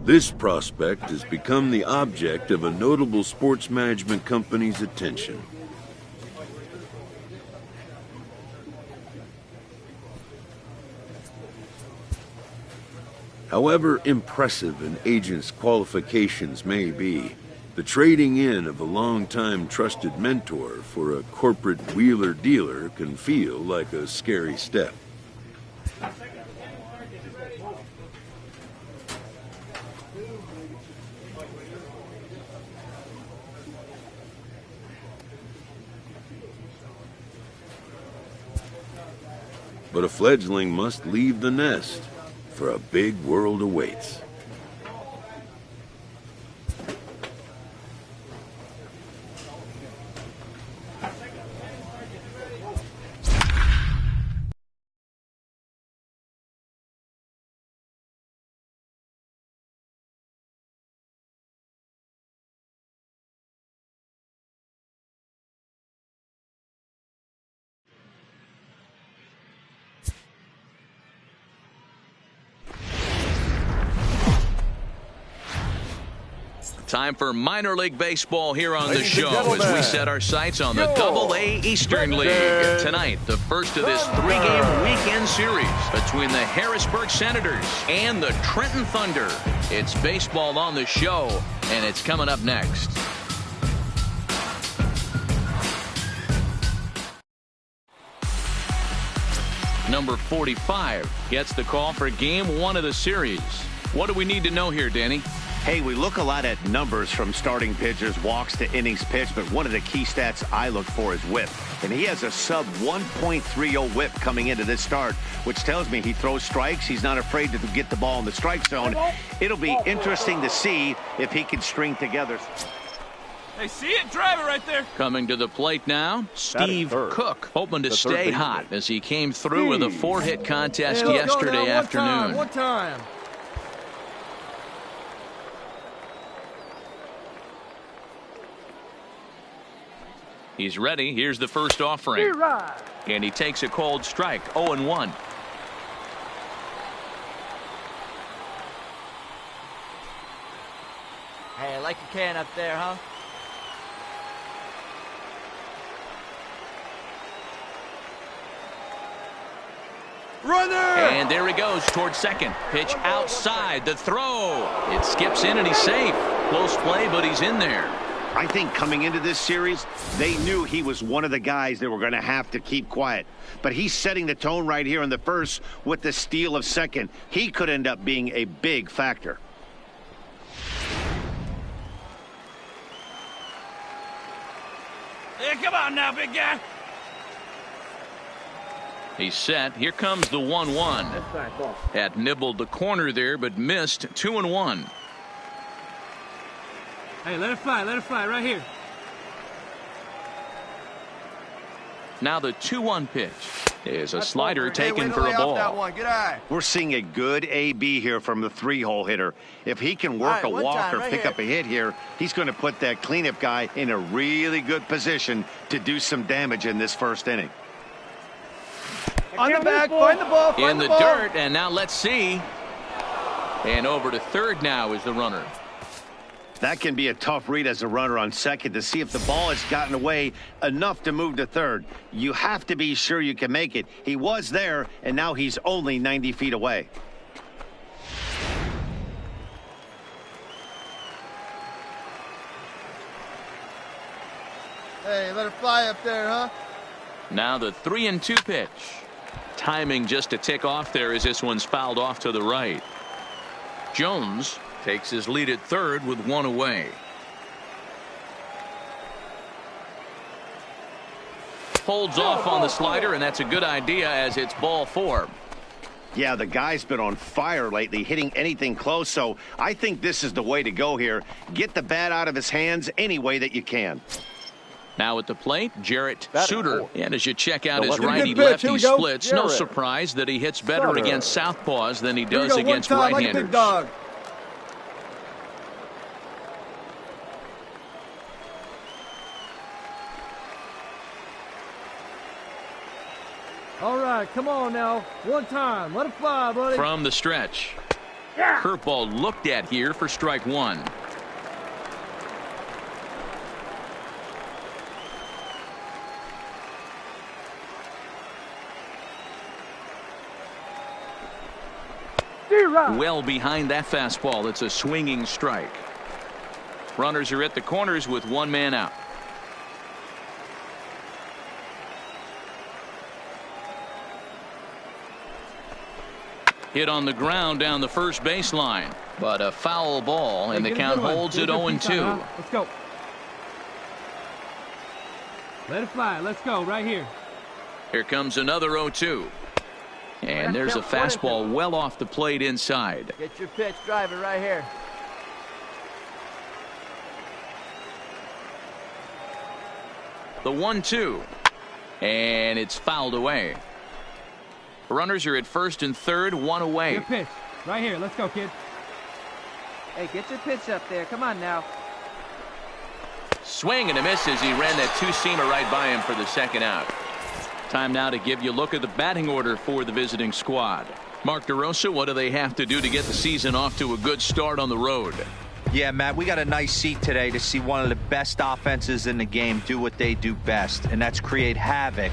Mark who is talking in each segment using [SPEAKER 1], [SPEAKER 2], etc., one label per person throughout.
[SPEAKER 1] This prospect has become the object of a notable sports management company's attention. However impressive an agent's qualifications may be, the trading in of a long-time trusted mentor for a corporate wheeler-dealer can feel like a scary step. But a fledgling must leave the nest, for a big world awaits.
[SPEAKER 2] Time for minor league baseball here on the show as we set our sights on the Double-A Eastern League. Tonight, the first of this three-game weekend series between the Harrisburg Senators and the Trenton Thunder. It's baseball on the show, and it's coming up next. Number 45 gets the call for game one of the series. What do we need to know here, Danny?
[SPEAKER 3] Hey, we look a lot at numbers from starting pitchers, walks to innings pitched, but one of the key stats I look for is whip. And he has a sub 1.30 whip coming into this start, which tells me he throws strikes. He's not afraid to get the ball in the strike zone. It'll be interesting to see if he can string together.
[SPEAKER 4] Hey, see it? Drive it right there.
[SPEAKER 2] Coming to the plate now, Steve Cook, hoping to stay hot as he came through with a 4-hit contest yesterday afternoon.
[SPEAKER 4] One time.
[SPEAKER 2] He's ready. Here's the first offering. And he takes a cold strike. 0-1.
[SPEAKER 5] Hey, I like your can up there, huh?
[SPEAKER 4] Runner!
[SPEAKER 2] And there he goes towards second. Pitch outside. The throw. It skips in and he's safe. Close play, but he's in there.
[SPEAKER 3] I think coming into this series, they knew he was one of the guys that were going to have to keep quiet. But he's setting the tone right here in the first with the steal of second. He could end up being a big factor.
[SPEAKER 4] Hey, come on now, big guy.
[SPEAKER 2] He's set. Here comes the 1-1. Had nibbled the corner there, but missed. 2-1.
[SPEAKER 4] Hey, let it fly right here.
[SPEAKER 2] Now the 2-1 pitch is a slider taken for a ball.
[SPEAKER 3] We're seeing a good AB here from the 3-hole hitter. If he can work a walk or pick up a hit here, he's going to put that cleanup guy in a really good position to do some damage in this first inning.
[SPEAKER 5] On the back, find the ball,
[SPEAKER 2] in the dirt, and now let's see. And over to third now is the runner.
[SPEAKER 3] That can be a tough read as a runner on second to see if the ball has gotten away enough to move to third. You have to be sure you can make it. He was there, and now he's only 90 feet away.
[SPEAKER 5] Hey, let it fly up there, huh?
[SPEAKER 2] Now the 3-2 pitch. Timing just a tick off there as this one's fouled off to the right. Jones takes his lead at third with one away. Holds off on the slider, and that's a good idea as it's ball 4.
[SPEAKER 3] Yeah, the guy's been on fire lately, hitting anything close, so I think this is the way to go here. Get the bat out of his hands any way that you can.
[SPEAKER 2] Now at the plate, Jarrett Suter. And as you check out his righty-lefty splits, no surprise that he hits better against southpaws than he does against right-handers.
[SPEAKER 4] All right, come on now. One time. Let it fly, buddy.
[SPEAKER 2] From the stretch. Curveball looked at here for strike one. Well behind that fastball. It's a swinging strike. Runners are at the corners with one man out. Hit on the ground down the first baseline, but a foul ball, and the count holds at 0-2.
[SPEAKER 4] Let's go. Let it fly. Let's go right here.
[SPEAKER 2] Here comes another 0-2. And there's a fastball well off the plate inside.
[SPEAKER 5] Get your pitch, drive it right here.
[SPEAKER 2] The 1-2. And it's fouled away. Runners are at first and third, one away.
[SPEAKER 4] Your pitch. Right here. Let's go, kid.
[SPEAKER 5] Hey, get your pitch up there. Come on now.
[SPEAKER 2] Swing and a miss as he ran that two-seamer right by him for the second out. Time now to give you a look at the batting order for the visiting squad. Mark DeRosa, what do they have to do to get the season off to a good start on the road?
[SPEAKER 6] Yeah, Matt, we got a nice seat today to see one of the best offenses in the game do what they do best, and that's create havoc.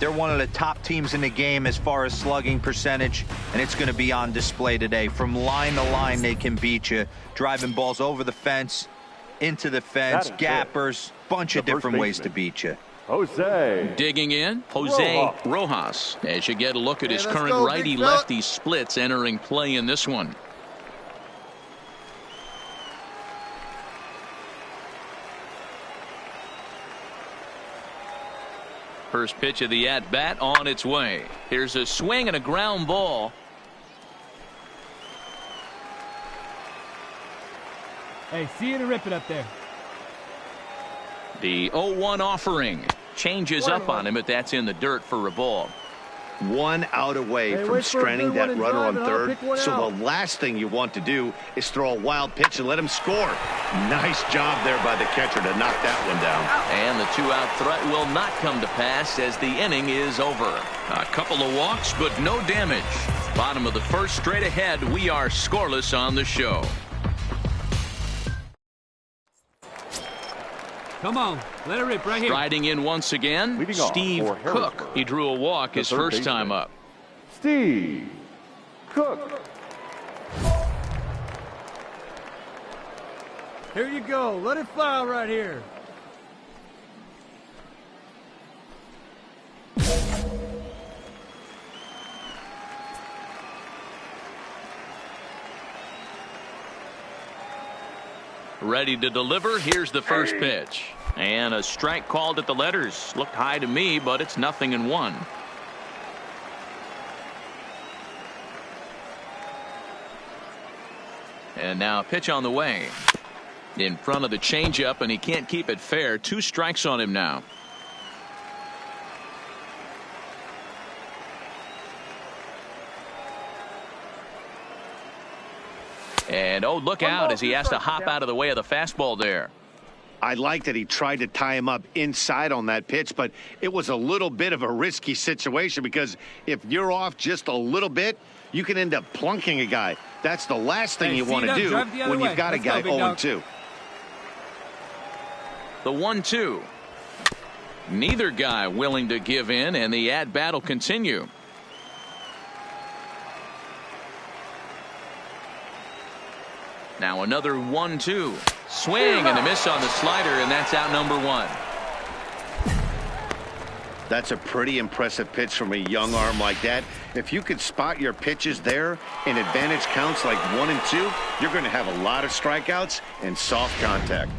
[SPEAKER 6] They're one of the top teams in the game as far as slugging percentage, and it's going to be on display today. From line to line, they can beat you, driving balls over the fence, into the fence, gappers, bunch of different ways to beat you.
[SPEAKER 7] Jose.
[SPEAKER 2] Digging in, Jose Rojas. As you get a look at his current righty-lefty splits entering play in this one. First pitch of the at-bat on its way. Here's a swing and a ground ball.
[SPEAKER 4] Hey, see it and rip it up there.
[SPEAKER 2] The 0-1 offering changes up on him, but that's in the dirt for a ball.
[SPEAKER 3] 1 out away from stranding that runner on third. So the last thing you want to do is throw a wild pitch and let him score. Nice job there by the catcher to knock that one down.
[SPEAKER 2] And the 2-out threat will not come to pass as the inning is over. A couple of walks, but no damage. Bottom of the first, straight ahead. We are scoreless on the show.
[SPEAKER 4] Come on, let it rip right here.
[SPEAKER 2] Riding in once again, Steve Cook. He drew a walk his first time up.
[SPEAKER 7] Steve Cook.
[SPEAKER 4] Here you go. Let it fly right here.
[SPEAKER 2] Ready to deliver. Here's the first pitch. And a strike called at the letters. Looked high to me, but it's 0-1. And now a pitch on the way. In front of the changeup, and he can't keep it fair. 2 strikes on him now. And oh, look out as he has to hop out of the way of the fastball there.
[SPEAKER 3] I like that he tried to tie him up inside on that pitch, but it was a little bit of a risky situation because if you're off just a little bit, you can end up plunking a guy. That's the last thing you want to do when you've got a guy 0-2.
[SPEAKER 2] The 1-2. Neither guy willing to give in, and the at-bat will continue. Now another 1-2. Swing and a miss on the slider, and that's out number 1.
[SPEAKER 3] That's a pretty impressive pitch from a young arm like that. If you could spot your pitches there in advantage counts like 1 and 2, you're going to have a lot of strikeouts and soft contact.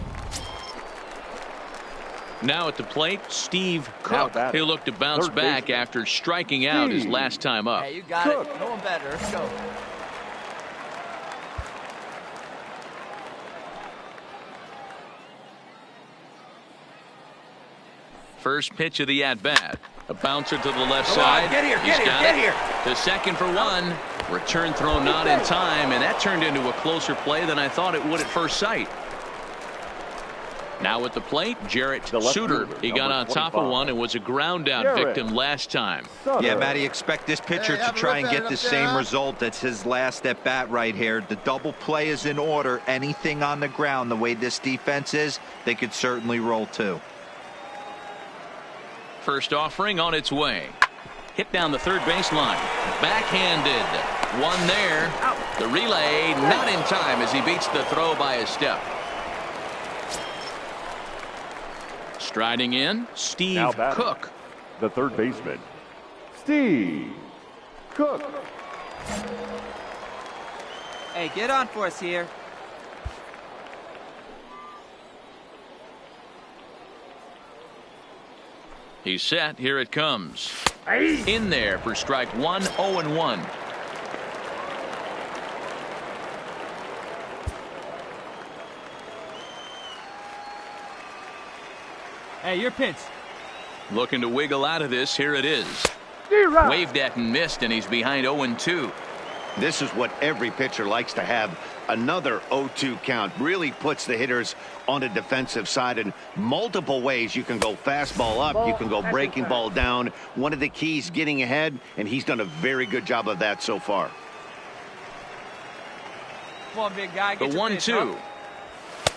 [SPEAKER 2] Now at the plate, Steve Cook. He'll look to bounce back after striking out his last time up.
[SPEAKER 5] Hey, you got it. No one better. Let's go.
[SPEAKER 2] First pitch of the at-bat. A bouncer to the left side.
[SPEAKER 5] Get here,
[SPEAKER 2] get
[SPEAKER 5] here.
[SPEAKER 2] To second for 1. Return throw not in time, and that turned into a closer play than I thought it would at first sight. Now at the plate, Jarrett Suter. He got on top of one and was a ground out victim last time.
[SPEAKER 6] Yeah, Matty, expect this pitcher to try and get the same result. That's his last at bat right here. The double play is in order. Anything on the ground, the way this defense is, they could certainly roll too.
[SPEAKER 2] First offering on its way. Hit down the third baseline. Backhanded. One there. The relay not in time as he beats the throw by a step. Striding in, Steve Cook.
[SPEAKER 7] The third baseman, Steve Cook.
[SPEAKER 5] Hey, get on for us here.
[SPEAKER 2] He's set. Here it comes. In there for strike one, 0-1.
[SPEAKER 4] Hey, your pitch.
[SPEAKER 2] Looking to wiggle out of this. Here it is. Waved at and missed, and he's behind 0-2.
[SPEAKER 3] This is what every pitcher likes to have. Another 0-2 count really puts the hitters on the defensive side in multiple ways. You can go fastball up, you can go breaking ball down. One of the keys, getting ahead, and he's done a very good job of that so far.
[SPEAKER 5] Come on, big guy.
[SPEAKER 2] The 1-2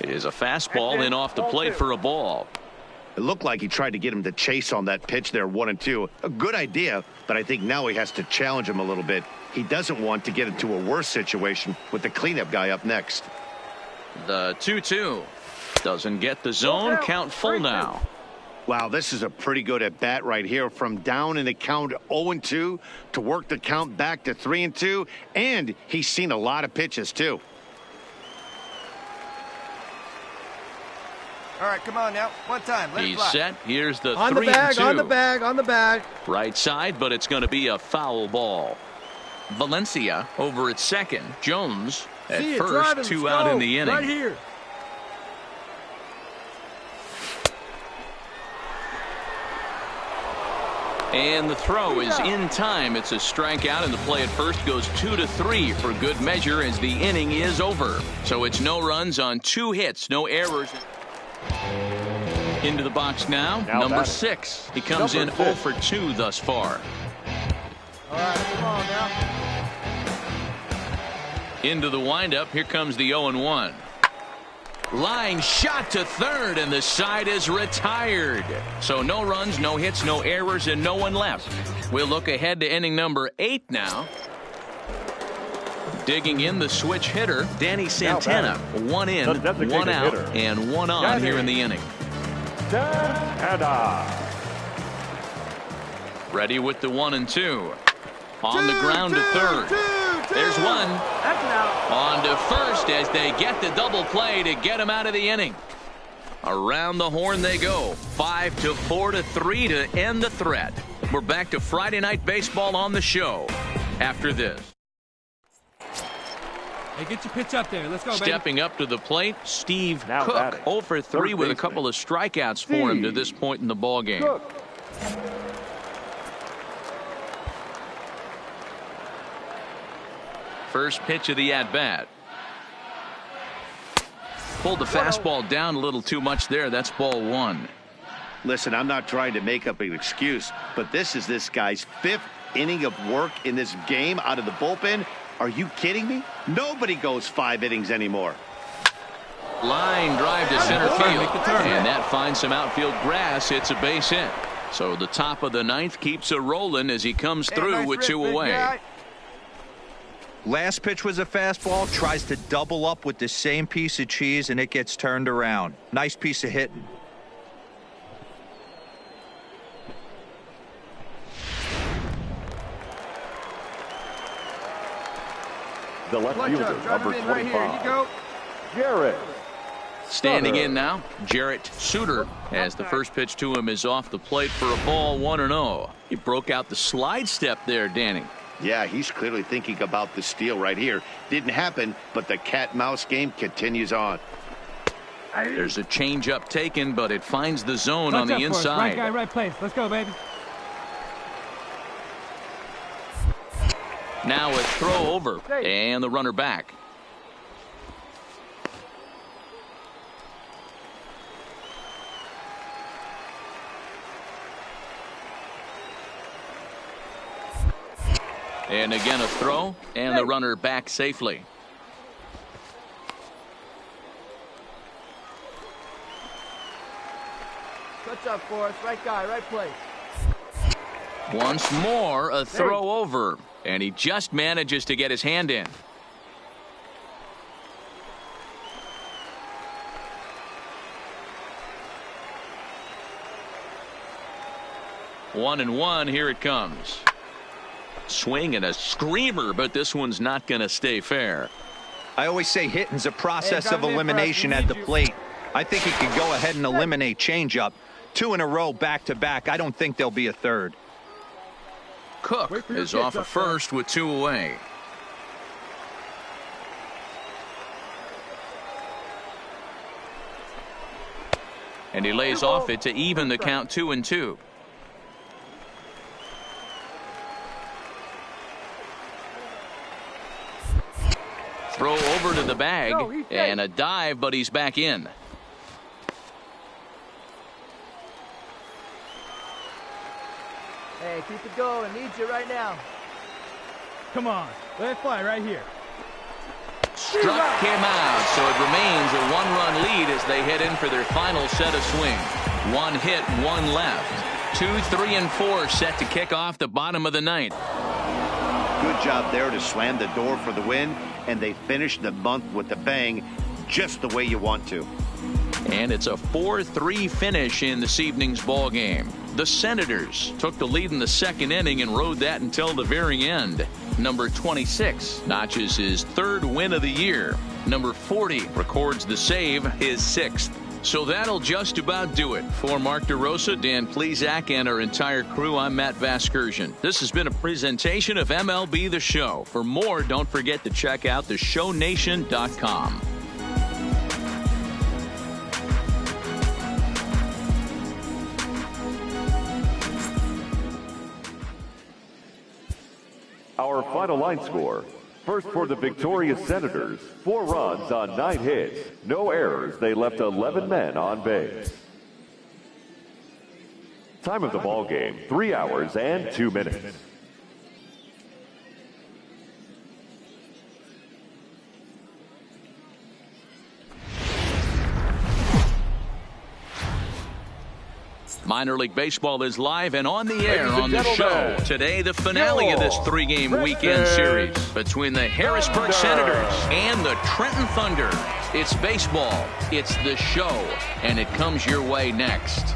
[SPEAKER 2] is a fastball in off the plate for a ball.
[SPEAKER 3] It looked like he tried to get him to chase on that pitch there, 1-2. A good idea, but I think now he has to challenge him a little bit. He doesn't want to get into a worse situation with the cleanup guy up next.
[SPEAKER 2] The 2-2 doesn't get the zone. Count full now.
[SPEAKER 3] Wow, this is a pretty good at bat right here. From down in the count 0-2 to work the count back to 3-2, and he's seen a lot of pitches too.
[SPEAKER 8] All right, come on now. One time. Let it fly.
[SPEAKER 2] He's set. Here's the 3-2.
[SPEAKER 8] On the bag.
[SPEAKER 2] Right side, but it's going to be a foul ball. Valencia over at second. Jones at first. Two out in the inning.
[SPEAKER 4] Right here.
[SPEAKER 2] And the throw is in time. It's a strikeout, and the play at first goes 2-3 for good measure as the inning is over. So it's no runs on 2 hits, no errors. Into the box now number 6. He comes in 0 for 2 thus far.
[SPEAKER 8] All right, come on now.
[SPEAKER 2] Into the windup. Here comes the 0-1. Line shot to third, and the side is retired. So no runs, no hits, no errors, and no one left. We'll look ahead to inning number 8 now. Digging in the switch hitter, Danny Santana. 1 in, 1 out, and 1 on here in the inning.
[SPEAKER 7] Santana.
[SPEAKER 2] Ready with the 1-2. On the ground to third. There's one.
[SPEAKER 4] That's an out.
[SPEAKER 2] On to first as they get the double play to get him out of the inning. Around the horn they go. 5-4-3 to end the threat. We're back to Friday Night Baseball on the show after this.
[SPEAKER 4] Hey, get your pitch up there. Let's go, baby.
[SPEAKER 2] Stepping up to the plate, Steve Cook. 0 for 3 with a couple of strikeouts for him to this point in the ballgame. First pitch of the at-bat. Pulled the fastball down a little too much there. That's ball 1.
[SPEAKER 3] Listen, I'm not trying to make up an excuse, but this is this guy's 5th inning of work in this game out of the bullpen. Are you kidding me? Nobody goes 5 innings anymore.
[SPEAKER 2] Line drive to center field, and that finds some outfield grass. It's a base hit. So the top of the 9th keeps it rolling as he comes through with 2 away.
[SPEAKER 6] Last pitch was a fastball, tries to double up with the same piece of cheese, and it gets turned around. Nice piece of hitting.
[SPEAKER 7] The left fielder, number 25, Jarrett.
[SPEAKER 2] Standing in now, Jarrett Suter, as the first pitch to him is off the plate for a ball 1-0. He broke out the slide step there, Danny.
[SPEAKER 3] Yeah, he's clearly thinking about the steal right here. Didn't happen, but the cat-mouse game continues on.
[SPEAKER 2] There's a changeup taken, but it finds the zone on the inside.
[SPEAKER 4] Right guy, right place. Let's go, baby.
[SPEAKER 2] Now a throw over, and the runner back. And again a throw, and the runner back safely.
[SPEAKER 8] Touch up for us. Right guy, right place.
[SPEAKER 2] Once more a throw over, and he just manages to get his hand in. One and one, here it comes. Swing and a screamer, but this one's not going to stay fair.
[SPEAKER 6] I always say hitting's a process of elimination at the plate. I think he could go ahead and eliminate changeup. 2 in a row back to back. I don't think there'll be a third.
[SPEAKER 2] Cook is off at first with 2 away. And he lays off it to even the count 2-2. Throw over to the bag and a dive, but he's back in.
[SPEAKER 8] Hey, keep it going. Needs you right now.
[SPEAKER 4] Come on. Let it fly right here.
[SPEAKER 2] Struck him out, so it remains a 1-run lead as they head in for their final set of swings. 1 hit, 1 left. 2, 3, and 4 set to kick off the bottom of the 9th.
[SPEAKER 3] Good job there to slam the door for the win, and they finished the month with a bang, just the way you want to.
[SPEAKER 2] And it's a 4-3 finish in this evening's ball game. The Senators took the lead in the 2nd inning and rode that until the very end. Number 26 notches his 3rd win of the year. Number 40 records the save, his 6th. So that'll just about do it. For Mark DeRosa, Dan Plesac, and our entire crew, I'm Matt Vasgersian. This has been a presentation of MLB The Show. For more, don't forget to check out theshownation.com.
[SPEAKER 7] Our final line score. First for the victorious Senators, 4 runs on 9 hits. No errors. They left 11 men on base. Time of the ball game, 3 hours and 2 minutes.
[SPEAKER 2] Minor League Baseball is live and on the air on the show. Today, the finale of this 3-game weekend series between the Harrisburg Senators and the Trenton Thunder. It's baseball, it's the show, and it comes your way next.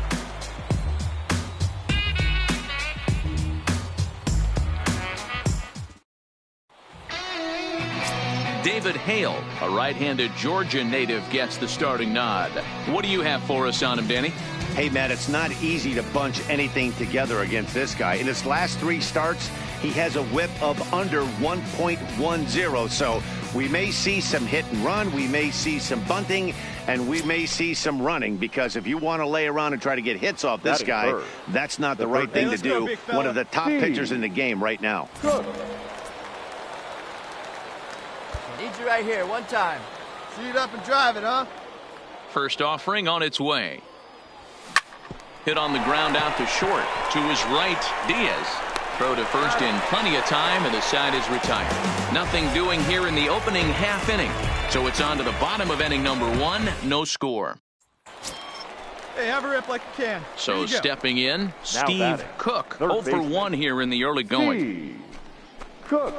[SPEAKER 2] David Hale, a right-handed Georgia native, gets the starting nod. What do you have for us on him, Danny?
[SPEAKER 3] Hey, Matt, it's not easy to bunch anything together against this guy. In his last 3 starts, he has a whip of under 1.10. So we may see some hit and run, we may see some bunting, and we may see some running, because if you want to lay around and try to get hits off this guy, that's not the right thing to do. One of the top pitchers in the game right now.
[SPEAKER 8] Need you right here. 1 time. Shoot up and drive it, huh?
[SPEAKER 2] First offering on its way. Hit on the ground out to short. To his right, Diaz. Throw to first in plenty of time, and the side is retired. Nothing doing here in the opening half inning. So it's on to the bottom of inning number 1. No score.
[SPEAKER 8] Hey, have a rip like you can.
[SPEAKER 2] So stepping in, Steve Cook. 0 for 1 here in the early going.
[SPEAKER 7] Steve Cook.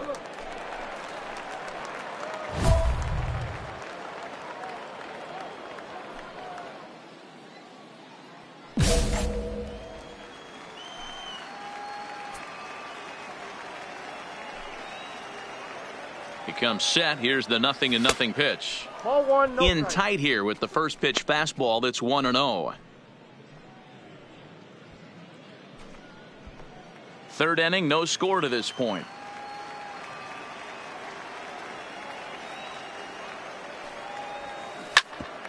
[SPEAKER 2] He comes set. Here's the 0-0 pitch.
[SPEAKER 8] Ball 1, no
[SPEAKER 2] In
[SPEAKER 8] strike.
[SPEAKER 2] tight here with the first pitch fastball that's 1-0. 3rd inning, no score to this point.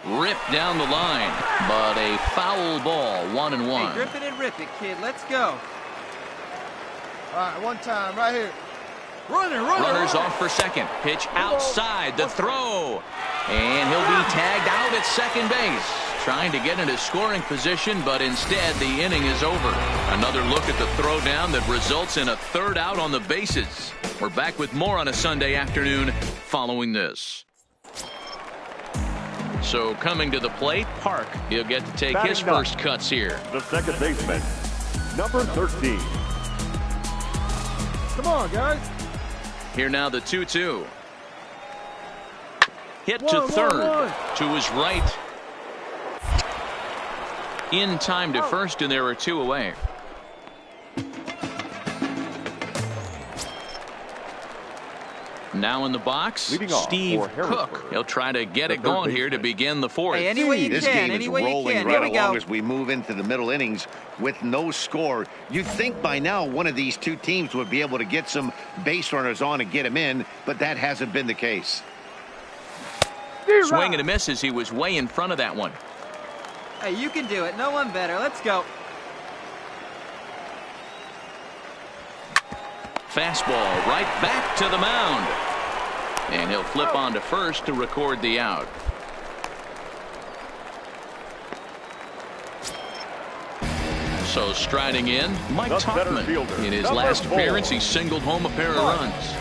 [SPEAKER 2] Ripped down the line, but a foul ball, 1-1.
[SPEAKER 5] Hey, grip it and rip it, kid. Let's go.
[SPEAKER 8] All right, 1 time, right here.
[SPEAKER 2] Runners off for second. Pitch outside the throw. And he'll be tagged out at second base. trying to get into scoring position, but instead the inning is over. Another look at the throwdown that results in a third out on the bases. We're back with more on a Sunday afternoon following this. So coming to the plate, Park. He'll get to take his first cuts here.
[SPEAKER 7] The second baseman, number 13.
[SPEAKER 4] Come on, guys.
[SPEAKER 2] Here now the 2-2. Hit to third. To his right. In time to first, and there are 2 away. Now in the box, Steve Cook. He'll try to get it going here to begin the fourth.
[SPEAKER 5] Hey, any way you
[SPEAKER 3] this
[SPEAKER 5] can,
[SPEAKER 3] game
[SPEAKER 5] any
[SPEAKER 3] is
[SPEAKER 5] way you
[SPEAKER 3] rolling
[SPEAKER 5] can.
[SPEAKER 3] right
[SPEAKER 5] Here we
[SPEAKER 3] along
[SPEAKER 5] go.
[SPEAKER 3] as we move into the middle innings with no score. You'd think by now one of these two teams would be able to get some base runners on and get them in, but that hasn't been the case.
[SPEAKER 2] Swing and a miss as he was way in front of that one.
[SPEAKER 5] Hey, you can do it. No one better. Let's go.
[SPEAKER 2] Fastball right back to the mound. And he'll flip on to first to record the out. So striding in, Mike Tauchman. In his last appearance, he singled home a pair of runs.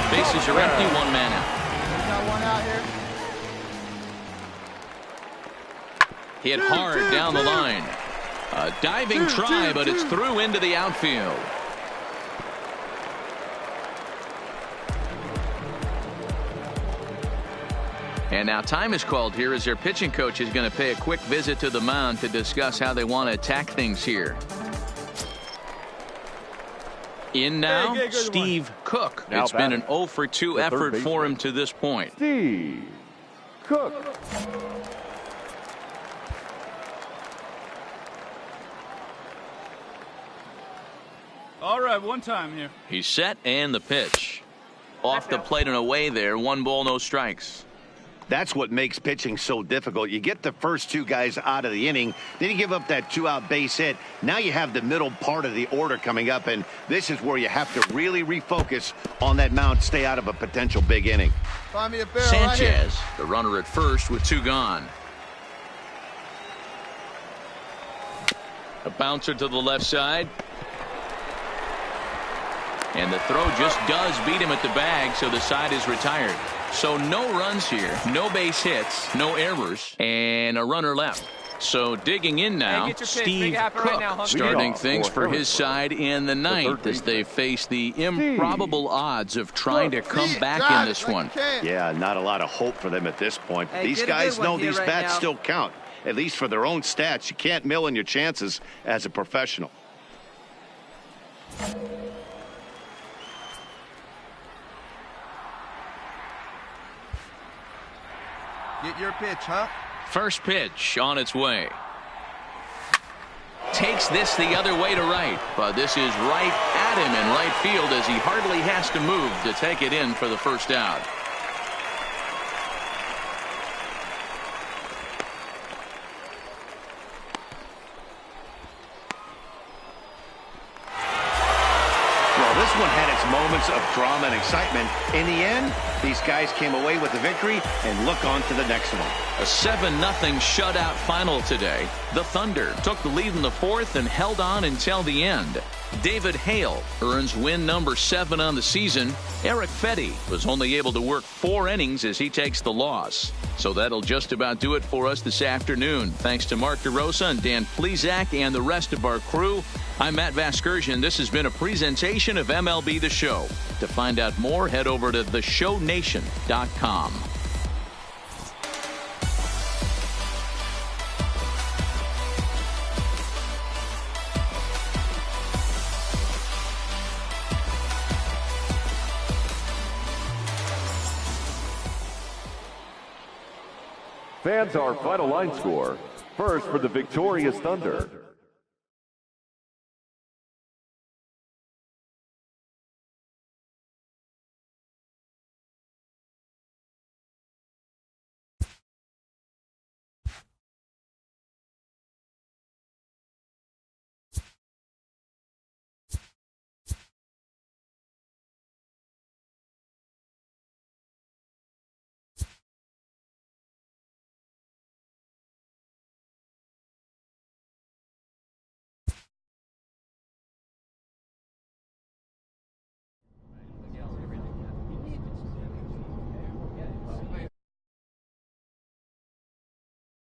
[SPEAKER 2] Bases are empty, 1 man out.
[SPEAKER 8] Got one out here.
[SPEAKER 2] Hit hard down the line. A diving try, but it's through into the outfield. And now time is called here as their pitching coach is going to pay a quick visit to the mound to discuss how they want to attack things here. In now, Steve Cook. It's been an 0 for 2 effort for him to this point.
[SPEAKER 7] Steve Cook.
[SPEAKER 4] All right, one time here.
[SPEAKER 2] He's set and the pitch. Off the plate and away there. 1 ball, no strikes.
[SPEAKER 3] That's what makes pitching so difficult. You get the first 2 guys out of the inning, then you give up that 2-out base hit. Now you have the middle part of the order coming up, and this is where you have to really refocus on that mound, stay out of a potential big inning.
[SPEAKER 8] Find me a barrel
[SPEAKER 2] Sanchez,
[SPEAKER 8] right here.
[SPEAKER 2] the runner at first with 2 gone. A bouncer to the left side. And the throw just does beat him at the bag, so the side is retired. So no runs here, no base hits, no errors, and a runner left. So digging in now, Steve Cook starting things for his side in the ninth as they face the improbable odds of trying to come back in this one.
[SPEAKER 3] Yeah, not a lot of hope for them at this point.
[SPEAKER 5] Hey,
[SPEAKER 3] these
[SPEAKER 5] get a
[SPEAKER 3] guys
[SPEAKER 5] good one
[SPEAKER 3] know
[SPEAKER 5] here
[SPEAKER 3] these
[SPEAKER 5] right
[SPEAKER 3] bats
[SPEAKER 5] now.
[SPEAKER 3] still count, at least for their own stats. You can't mill in your chances as a professional.
[SPEAKER 8] Get your pitch, huh?
[SPEAKER 2] First pitch on its way. Takes this the other way to right, but this is right at him in right field as he hardly has to move to take it in for the first out.
[SPEAKER 3] Well, this one had its moments of drama and excitement. In the end, these guys came away with the victory and look on to the next one.
[SPEAKER 2] A 7-0 shutout final today. The Thunder took the lead in the fourth and held on until the end. David Hale earns win number 7 on the season. Eric Fetty was only able to work 4 innings as he takes the loss. So that'll just about do it for us this afternoon. Thanks to Mark DeRosa and Dan Plesac and the rest of our crew. I'm Matt Vasgersian. This has been a presentation of MLB The Show. To find out more, head over to theshownation.com.
[SPEAKER 7] Fans, our final line score. First for the victorious Thunder,